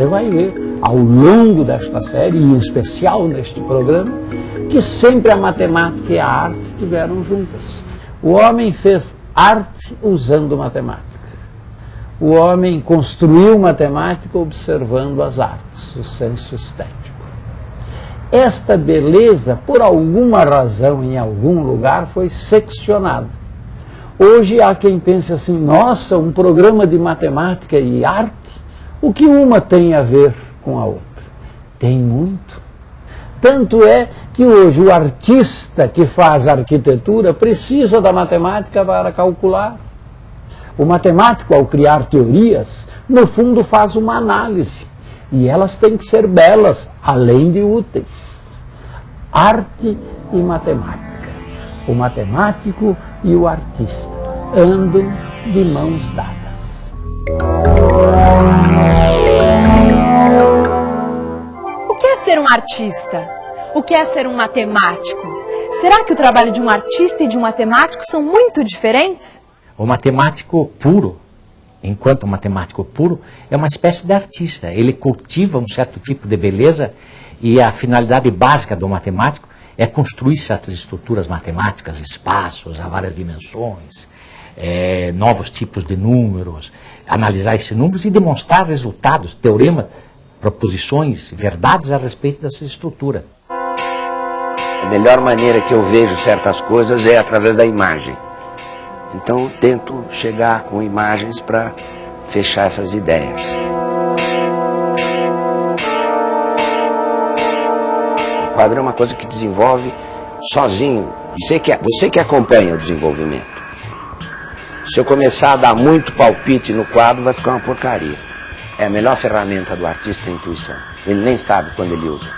você vai ver ao longo desta série, e em especial neste programa, que sempre a matemática e a arte estiveram juntas. O homem fez arte usando matemática. O homem construiu matemática observando as artes, o senso estético. Esta beleza, por alguma razão, em algum lugar, foi seccionada. Hoje há quem pense assim, nossa, um programa de matemática e arte, o que uma tem a ver com a outra? Tem muito. Tanto é que hoje o artista que faz arquitetura precisa da matemática para calcular. O matemático, ao criar teorias, no fundo faz uma análise. E elas têm que ser belas, além de úteis. Arte e matemática. O matemático e o artista andam de mãos dadas. O que é ser um artista? O que é ser um matemático? Será que o trabalho de um artista e de um matemático são muito diferentes? O matemático puro, enquanto matemático puro, é uma espécie de artista. Ele cultiva um certo tipo de beleza e a finalidade básica do matemático é construir certas estruturas matemáticas, espaços a várias dimensões, novos tipos de números, analisar esses números e demonstrar resultados, teoremas, proposições, verdades a respeito dessa estrutura. A melhor maneira que eu vejo certas coisas é através da imagem. Então eu tento chegar com imagens para fechar essas ideias. O quadro é uma coisa que desenvolve sozinho. Você que acompanha o desenvolvimento. Se eu começar a dar muito palpite no quadro, vai ficar uma porcaria. É a melhor ferramenta do artista é a intuição. Ele nem sabe quando ele usa.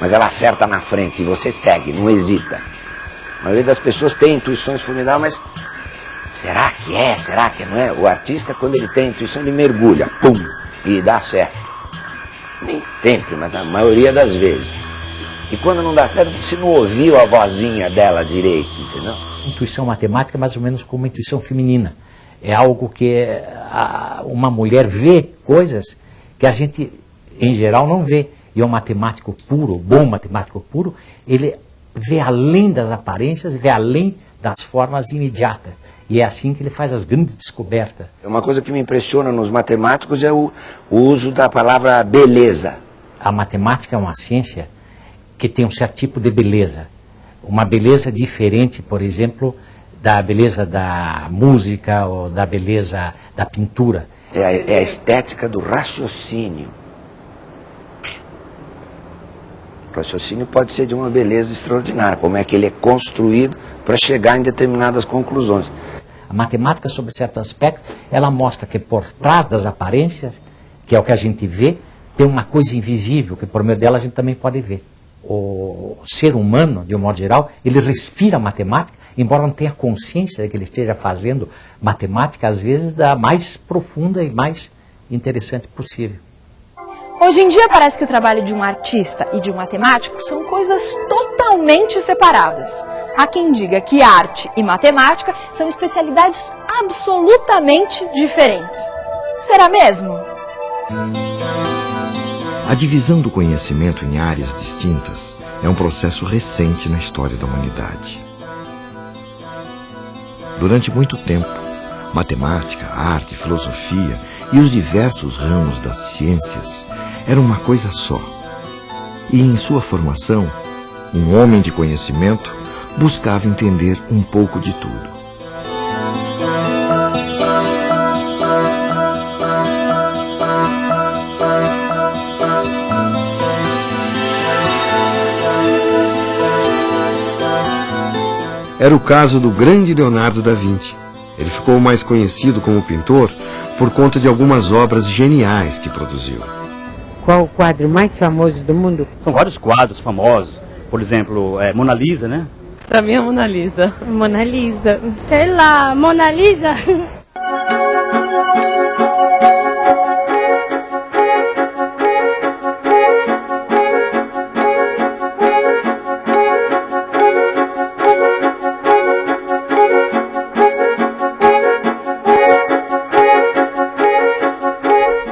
Mas ela acerta na frente e você segue, não hesita. A maioria das pessoas tem intuições formidáveis, mas será que é? Será que não é? O artista, quando ele tem intuição, ele mergulha, pum, e dá certo. Nem sempre, mas a maioria das vezes. E quando não dá certo, você não ouviu a vozinha dela direito, entendeu? Intuição matemática é mais ou menos como uma intuição feminina. É algo que uma mulher vê coisas que a gente, em geral, não vê. E o matemático puro, bom matemático puro, ele vê além das aparências, vê além das formas imediatas. E é assim que ele faz as grandes descobertas. Uma coisa que me impressiona nos matemáticos é o uso da palavra beleza. A matemática é uma ciência que tem um certo tipo de beleza. Uma beleza diferente, por exemplo, da beleza da música ou da beleza da pintura. É a estética do raciocínio. O raciocínio pode ser de uma beleza extraordinária, como é que ele é construído para chegar em determinadas conclusões. A matemática, sobre certos aspectos, ela mostra que por trás das aparências, que é o que a gente vê, tem uma coisa invisível, que por meio dela a gente também pode ver. O ser humano, de um modo geral, ele respira matemática, embora não tenha consciência de que ele esteja fazendo matemática, às vezes, da mais profunda e mais interessante possível. Hoje em dia parece que o trabalho de um artista e de um matemático são coisas totalmente separadas. Há quem diga que arte e matemática são especialidades absolutamente diferentes. Será mesmo? A divisão do conhecimento em áreas distintas é um processo recente na história da humanidade. Durante muito tempo, matemática, arte, filosofia e os diversos ramos das ciências eram uma coisa só. E em sua formação, um homem de conhecimento buscava entender um pouco de tudo. Era o caso do grande Leonardo da Vinci. Ele ficou mais conhecido como pintor por conta de algumas obras geniais que produziu. Qual o quadro mais famoso do mundo? São vários quadros famosos. Por exemplo, Mona Lisa, né? Pra mim é Mona Lisa. Mona Lisa. Sei lá, Mona Lisa.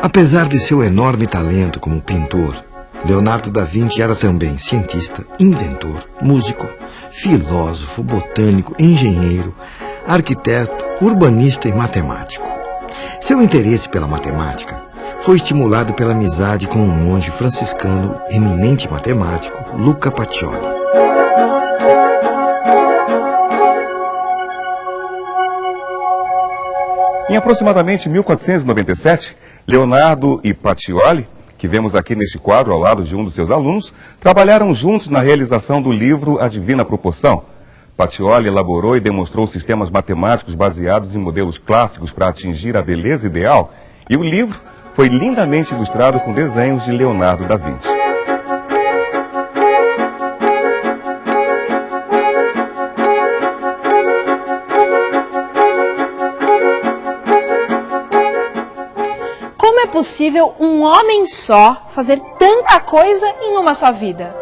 Apesar de seu enorme talento como pintor, Leonardo da Vinci era também cientista, inventor, músico, filósofo, botânico, engenheiro, arquiteto, urbanista e matemático. Seu interesse pela matemática foi estimulado pela amizade com um monge franciscano eminente matemático, Luca Pacioli. Em aproximadamente 1497, Leonardo e Pacioli, que vemos aqui neste quadro ao lado de um dos seus alunos, trabalharam juntos na realização do livro A Divina Proporção. Pacioli elaborou e demonstrou sistemas matemáticos baseados em modelos clássicos para atingir a beleza ideal, e o livro foi lindamente ilustrado com desenhos de Leonardo da Vinci. Como é possível um homem só fazer tanta coisa em uma só vida?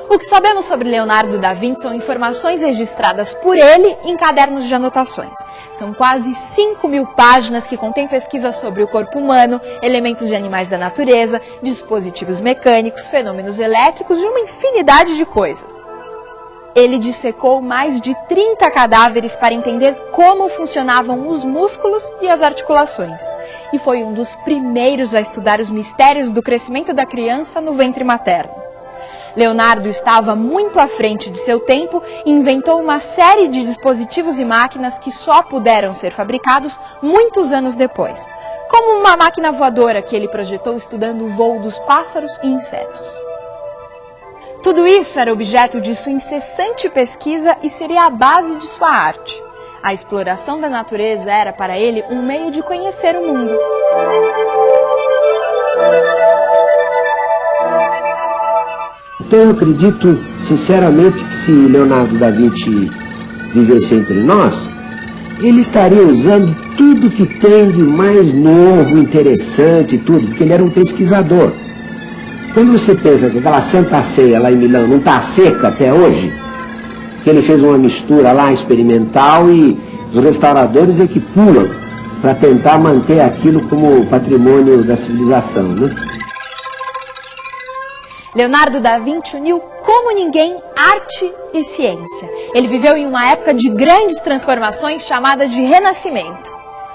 O que sabemos sobre Leonardo da Vinci são informações registradas por ele em cadernos de anotações. São quase 5.000 páginas que contêm pesquisas sobre o corpo humano, elementos de animais da natureza, dispositivos mecânicos, fenômenos elétricos e uma infinidade de coisas. Ele dissecou mais de 30 cadáveres para entender como funcionavam os músculos e as articulações. E foi um dos primeiros a estudar os mistérios do crescimento da criança no ventre materno. Leonardo estava muito à frente de seu tempo e inventou uma série de dispositivos e máquinas que só puderam ser fabricados muitos anos depois, como uma máquina voadora que ele projetou estudando o voo dos pássaros e insetos. Tudo isso era objeto de sua incessante pesquisa e seria a base de sua arte. A exploração da natureza era para ele um meio de conhecer o mundo. Então eu acredito sinceramente que se Leonardo da Vinci vivesse entre nós, ele estaria usando tudo que tem de mais novo, interessante, tudo, porque ele era um pesquisador. Quando você pensa que aquela Santa Ceia lá em Milão não está seca até hoje, que ele fez uma mistura lá experimental e os restauradores é que pulam para tentar manter aquilo como patrimônio da civilização, né? Leonardo da Vinci uniu como ninguém arte e ciência. Ele viveu em uma época de grandes transformações chamada de Renascimento.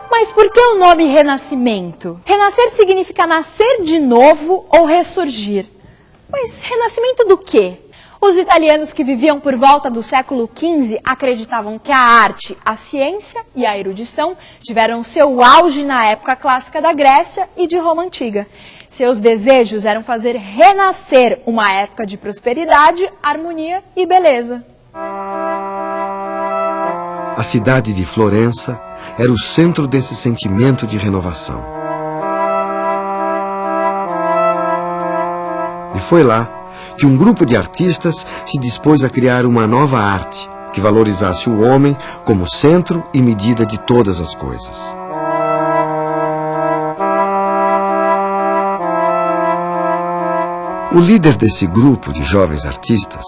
Mas por que o nome Renascimento? Renascer significa nascer de novo ou ressurgir. Mas renascimento do quê? Os italianos que viviam por volta do século XV acreditavam que a arte, a ciência e a erudição tiveram seu auge na época clássica da Grécia e de Roma Antiga. Seus desejos eram fazer renascer uma época de prosperidade, harmonia e beleza. A cidade de Florença era o centro desse sentimento de renovação. E foi lá que um grupo de artistas se dispôs a criar uma nova arte que valorizasse o homem como centro e medida de todas as coisas. O líder desse grupo de jovens artistas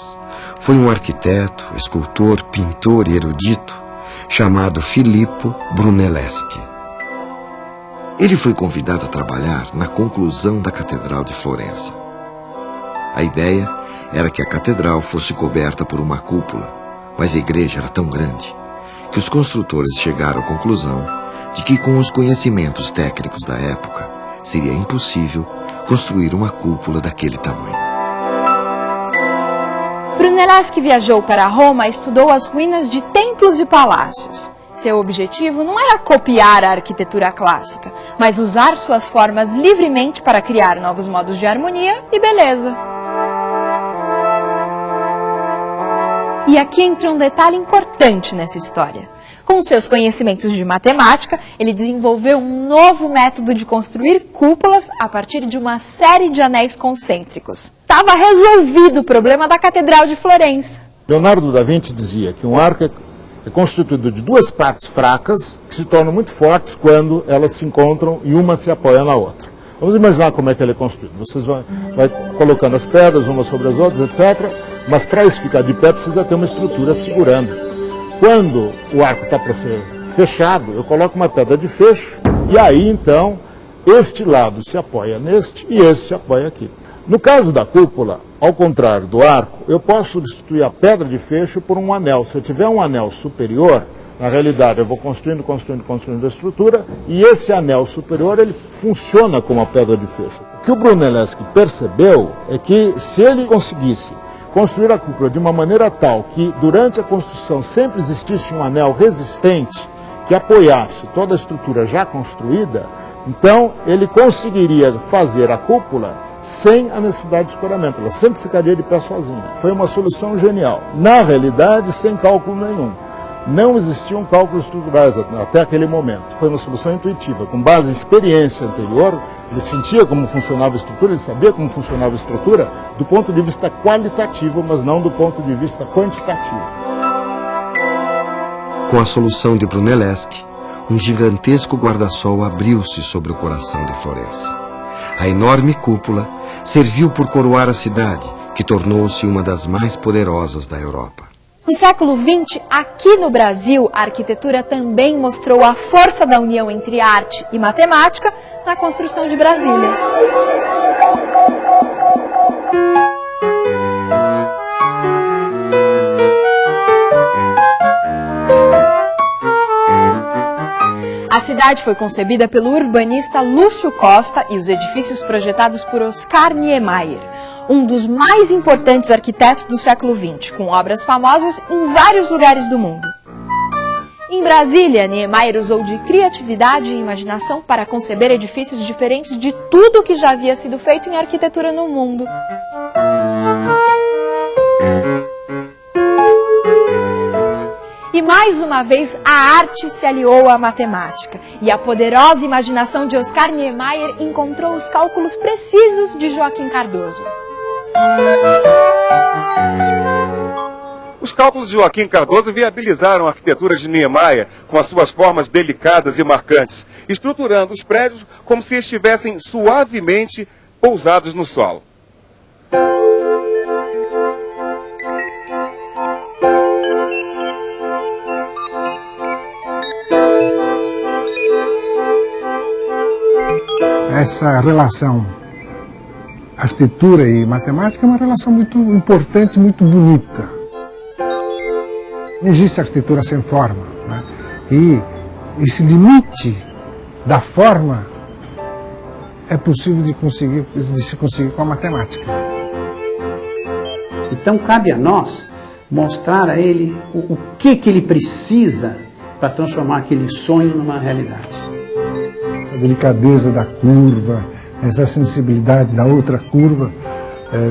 foi um arquiteto, escultor, pintor e erudito chamado Filippo Brunelleschi. Ele foi convidado a trabalhar na conclusão da Catedral de Florença. A ideia era que a catedral fosse coberta por uma cúpula, mas a igreja era tão grande que os construtores chegaram à conclusão de que, com os conhecimentos técnicos da época, seria impossível construir uma cúpula daquele tamanho. Brunelleschi viajou para Roma e estudou as ruínas de templos e palácios. Seu objetivo não era copiar a arquitetura clássica, mas usar suas formas livremente para criar novos modos de harmonia e beleza. E aqui entra um detalhe importante nessa história. Com seus conhecimentos de matemática, ele desenvolveu um novo método de construir cúpulas a partir de uma série de anéis concêntricos. Estava resolvido o problema da Catedral de Florença. Leonardo da Vinci dizia que um arco é constituído de duas partes fracas que se tornam muito fortes quando elas se encontram e uma se apoia na outra. Vamos imaginar como é que ele é construído. Vocês vão colocando as pedras umas sobre as outras, etc. Mas para isso ficar de pé precisa ter uma estrutura segurando. Quando o arco está para ser fechado, eu coloco uma pedra de fecho e aí então este lado se apoia neste e este se apoia aqui. No caso da cúpula, ao contrário do arco, eu posso substituir a pedra de fecho por um anel. Se eu tiver um anel superior, na realidade eu vou construindo a estrutura e esse anel superior ele funciona como a pedra de fecho. O que o Brunelleschi percebeu é que se ele conseguisse construir a cúpula de uma maneira tal que durante a construção sempre existisse um anel resistente que apoiasse toda a estrutura já construída, então ele conseguiria fazer a cúpula sem a necessidade de escoramento. Ela sempre ficaria de pé sozinha. Foi uma solução genial. Na realidade, sem cálculo nenhum. Não existiam cálculos estruturais até aquele momento. Foi uma solução intuitiva. Com base em experiência anterior, ele sentia como funcionava a estrutura, ele sabia como funcionava a estrutura do ponto de vista qualitativo, mas não do ponto de vista quantitativo. Com a solução de Brunelleschi, um gigantesco guarda-sol abriu-se sobre o coração de Florença. A enorme cúpula serviu por coroar a cidade, que tornou-se uma das mais poderosas da Europa. No século XX, aqui no Brasil, a arquitetura também mostrou a força da união entre arte e matemática na construção de Brasília. A cidade foi concebida pelo urbanista Lúcio Costa e os edifícios projetados por Oscar Niemeyer, um dos mais importantes arquitetos do século XX, com obras famosas em vários lugares do mundo. Em Brasília, Niemeyer usou de criatividade e imaginação para conceber edifícios diferentes de tudo que já havia sido feito em arquitetura no mundo. E mais uma vez a arte se aliou à matemática e a poderosa imaginação de Oscar Niemeyer encontrou os cálculos precisos de Joaquim Cardoso. Os cálculos de Joaquim Cardoso viabilizaram a arquitetura de Niemeyer com as suas formas delicadas e marcantes, estruturando os prédios como se estivessem suavemente pousados no solo. Essa relação arquitetura e matemática é uma relação muito importante, muito bonita. Não existe arquitetura sem forma, né? E esse limite da forma é possível de se conseguir com a matemática. Então cabe a nós mostrar a ele o que ele precisa para transformar aquele sonho numa realidade. Essa delicadeza da curva, essa sensibilidade da outra curva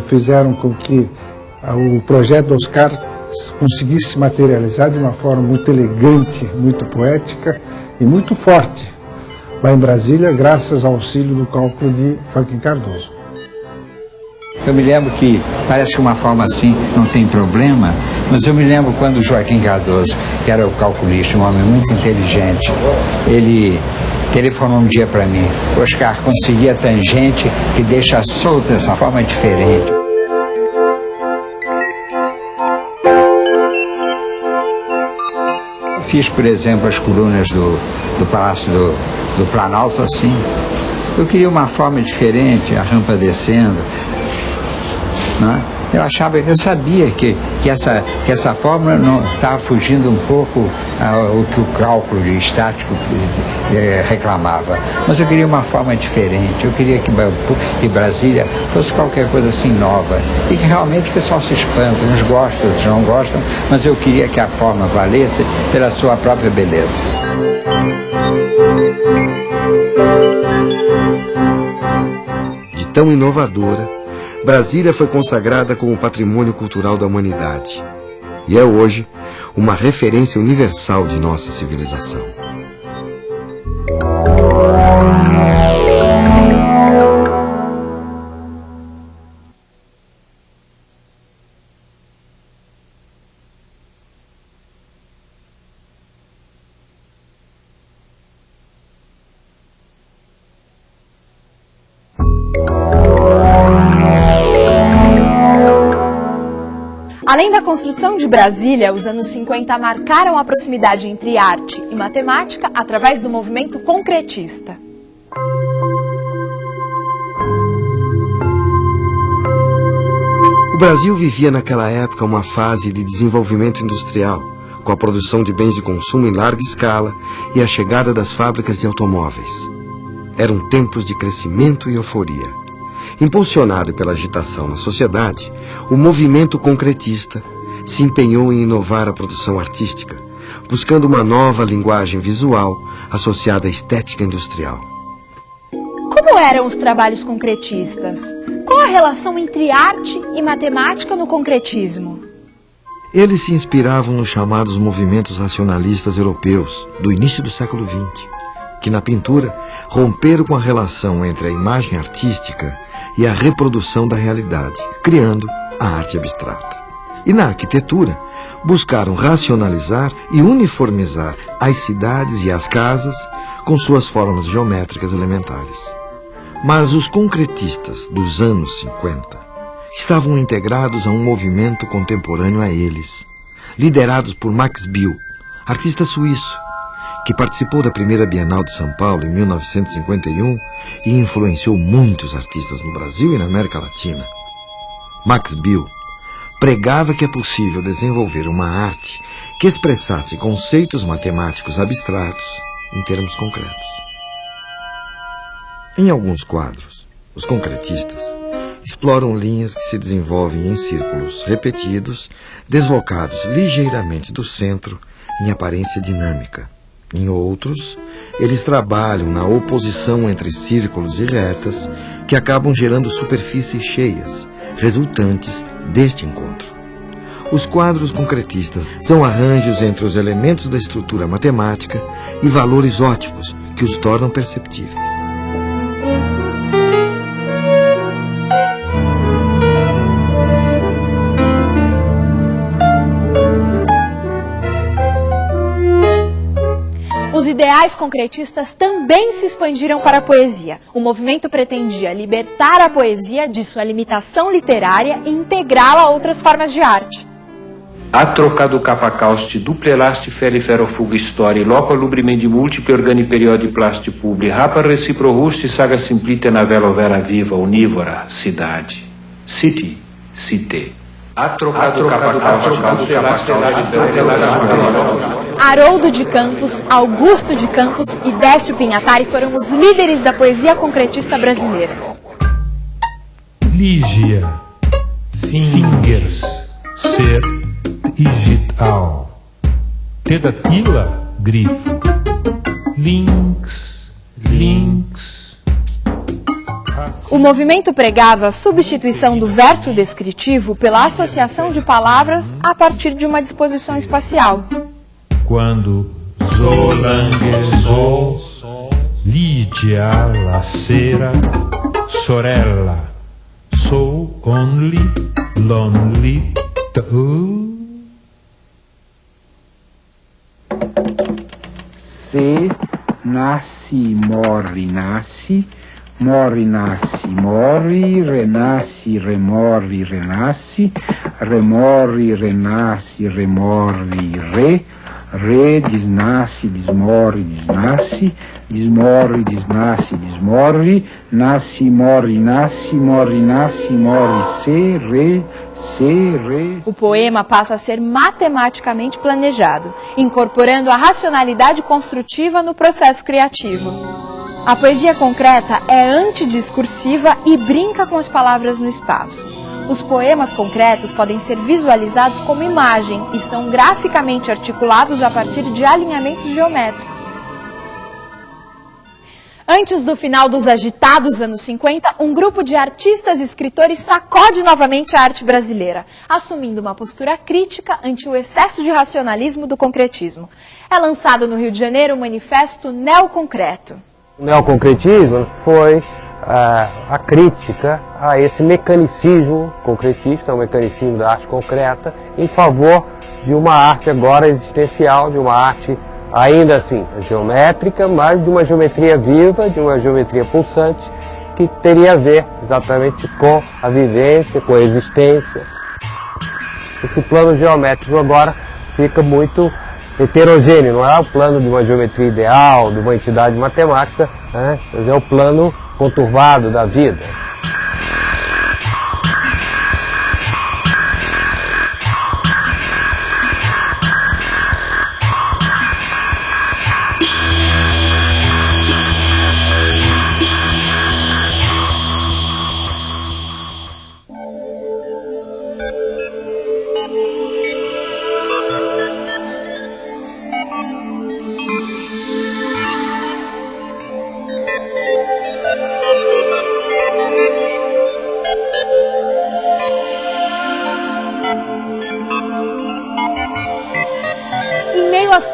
fizeram com que o projeto do Oscar conseguisse se materializar de uma forma muito elegante, muito poética e muito forte lá em Brasília, graças ao auxílio do cálculo de Joaquim Cardoso. Eu me lembro que parece que uma forma assim não tem problema, mas eu me lembro quando Joaquim Cardoso, que era o calculista, um homem muito inteligente, ele telefonou um dia para mim: Oscar, consegui a tangente que deixa solta essa forma diferente. Fiz, por exemplo, as colunas do Palácio do Planalto assim. Eu queria uma forma diferente, a rampa descendo. Né? Eu sabia que essa forma não estava fugindo um pouco ao que o cálculo estático reclamava. Mas eu queria uma forma diferente, eu queria que Brasília fosse qualquer coisa assim nova. E que realmente o pessoal se espanta, uns gostam, outros não gostam, mas eu queria que a forma valesse pela sua própria beleza. De tão inovadora, Brasília foi consagrada como patrimônio cultural da humanidade e é hoje uma referência universal de nossa civilização. Além da construção de Brasília, os anos 50 marcaram a proximidade entre arte e matemática através do movimento concretista. O Brasil vivia naquela época uma fase de desenvolvimento industrial, com a produção de bens de consumo em larga escala e a chegada das fábricas de automóveis. Eram tempos de crescimento e euforia. Impulsionado pela agitação na sociedade, o movimento concretista se empenhou em inovar a produção artística, buscando uma nova linguagem visual associada à estética industrial. Como eram os trabalhos concretistas? Qual a relação entre arte e matemática no concretismo? Eles se inspiravam nos chamados movimentos racionalistas europeus do início do século XX, que na pintura romperam com a relação entre a imagem artística e a reprodução da realidade, criando a arte abstrata. E na arquitetura, buscaram racionalizar e uniformizar as cidades e as casas com suas formas geométricas elementares. Mas os concretistas dos anos 50 estavam integrados a um movimento contemporâneo a eles, liderados por Max Biel, artista suíço, que participou da primeira Bienal de São Paulo em 1951 e influenciou muitos artistas no Brasil e na América Latina. Max Biel pregava que é possível desenvolver uma arte que expressasse conceitos matemáticos abstratos em termos concretos. Em alguns quadros, os concretistas exploram linhas que se desenvolvem em círculos repetidos, deslocados ligeiramente do centro em aparência dinâmica. Em outros, eles trabalham na oposição entre círculos e retas que acabam gerando superfícies cheias, resultantes deste encontro. Os quadros concretistas são arranjos entre os elementos da estrutura matemática e valores ópticos que os tornam perceptíveis. Os ideais concretistas também se expandiram para a poesia. O movimento pretendia libertar a poesia de sua limitação literária e integrá-la a outras formas de arte. Atrocado capacausti, duplelasti feriferofuga história, loco lubrimendi multiple organi periodi plasti publi, rapa reciprorusti saga simplite na vela vera viva, unívora, cidade. City, cité. Atrocado capacausti, duplelasti Haroldo de Campos, Augusto de Campos e Décio Pinhatari foram os líderes da poesia concretista brasileira. Lígia, fingers, ser, digital. Tedatila, grifo. Links, links. O movimento pregava a substituição do verso descritivo pela associação de palavras a partir de uma disposição espacial. Quando zolanguezou, Lídia, la sera, sorella, so only, lonely, Se nasce, morre, nasce, morre, nasce, morre, renasce, remorre, renasce, remorre, renasce, remorre, re, desnasce, desmorre, desnasce, desmorre, desnasce, desmorre, nasce, morre, nasce, morre, nasce, morre, se, re. O poema passa a ser matematicamente planejado, incorporando a racionalidade construtiva no processo criativo. A poesia concreta é antidiscursiva e brinca com as palavras no espaço. Os poemas concretos podem ser visualizados como imagem e são graficamente articulados a partir de alinhamentos geométricos. Antes do final dos agitados anos 50, um grupo de artistas e escritores sacode novamente a arte brasileira, assumindo uma postura crítica ante o excesso de racionalismo do concretismo. É lançado no Rio de Janeiro o manifesto Neoconcreto. O neoconcretismo foi a crítica a esse mecanicismo concretista, o mecanicismo da arte concreta, em favor de uma arte agora existencial, de uma arte ainda assim geométrica, mas de uma geometria viva, de uma geometria pulsante, que teria a ver exatamente com a vivência, com a existência. Esse plano geométrico agora fica muito heterogêneo, não é o plano de uma geometria ideal, de uma entidade matemática, né? Mas é o plano conturbado da vida.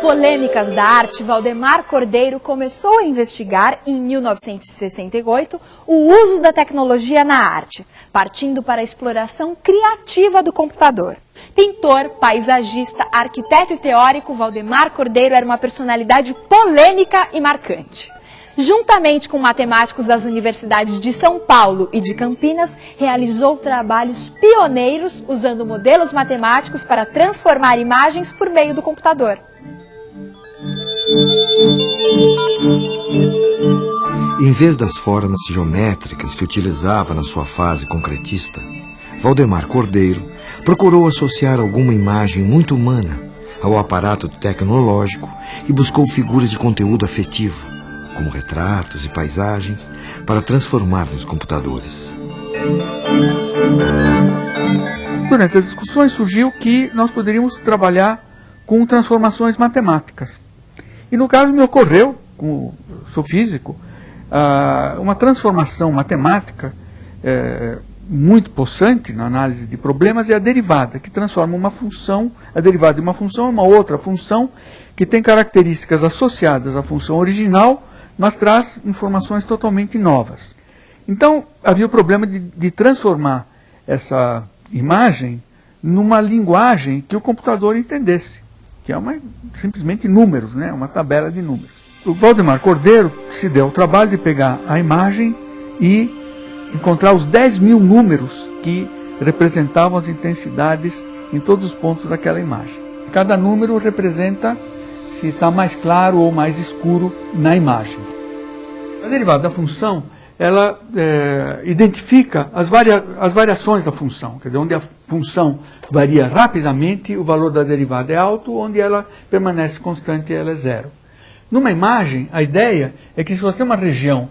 polêmicas da arte, Valdemar Cordeiro começou a investigar, em 1968, o uso da tecnologia na arte, partindo para a exploração criativa do computador. Pintor, paisagista, arquiteto e teórico, Valdemar Cordeiro era uma personalidade polêmica e marcante. Juntamente com matemáticos das universidades de São Paulo e de Campinas, realizou trabalhos pioneiros usando modelos matemáticos para transformar imagens por meio do computador. Em vez das formas geométricas que utilizava na sua fase concretista, Valdemar Cordeiro procurou associar alguma imagem muito humana ao aparato tecnológico e buscou figuras de conteúdo afetivo, como retratos e paisagens, para transformar nos computadores. Durante as discussões surgiu que nós poderíamos trabalhar com transformações matemáticas. E no caso me ocorreu, como sou físico, uma transformação matemática muito possante na análise de problemas é a derivada, que transforma uma função, a derivada de uma função em uma outra função que tem características associadas à função original, mas traz informações totalmente novas. Então, havia o problema de transformar essa imagem numa linguagem que o computador entendesse, que é simplesmente números, né? Uma tabela de números. O Valdemar Cordeiro se deu o trabalho de pegar a imagem e encontrar os 10.000 números que representavam as intensidades em todos os pontos daquela imagem. Cada número representa se está mais claro ou mais escuro na imagem. A derivada da função, ela identifica as variações da função, quer dizer, onde a função varia rapidamente, o valor da derivada é alto, onde ela permanece constante, ela é zero. Numa imagem, a ideia é que se você tem uma região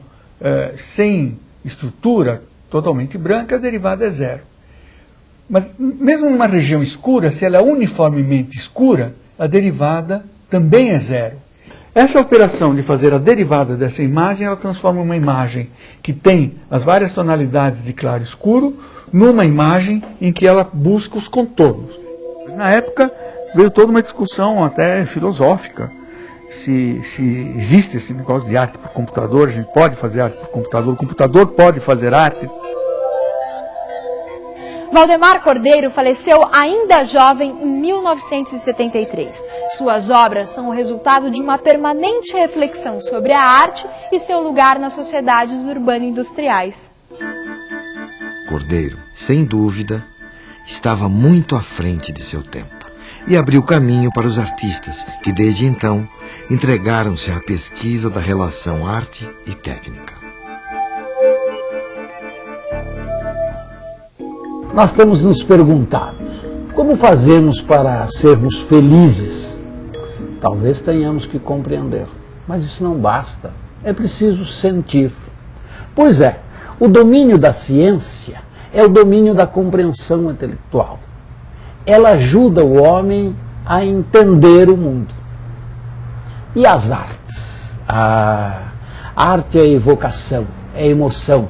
sem estrutura, totalmente branca, a derivada é zero. Mas mesmo numa região escura, se ela é uniformemente escura, a derivada também é zero. Essa operação de fazer a derivada dessa imagem, ela transforma uma imagem que tem as várias tonalidades de claro e escuro numa imagem em que ela busca os contornos. Na época veio toda uma discussão até filosófica, se existe esse negócio de arte por computador, a gente pode fazer arte por computador, o computador pode fazer arte. Valdemar Cordeiro faleceu ainda jovem em 1973. Suas obras são o resultado de uma permanente reflexão sobre a arte e seu lugar nas sociedades urbano-industriais. Cordeiro, sem dúvida, estava muito à frente de seu tempo e abriu caminho para os artistas que, desde então, entregaram-se à pesquisa da relação arte e técnica. Nós temos nos perguntado, como fazemos para sermos felizes? Talvez tenhamos que compreender, mas isso não basta, é preciso sentir. Pois é, o domínio da ciência é o domínio da compreensão intelectual. Ela ajuda o homem a entender o mundo. E as artes? A arte é evocação, é emoção.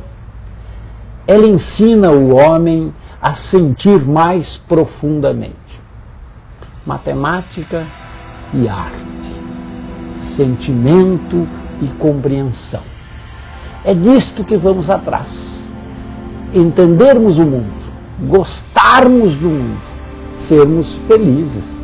Ela ensina o homem a sentir mais profundamente. Matemática e arte, sentimento e compreensão. É disto que vamos atrás. Entendermos o mundo, gostarmos do mundo, sermos felizes.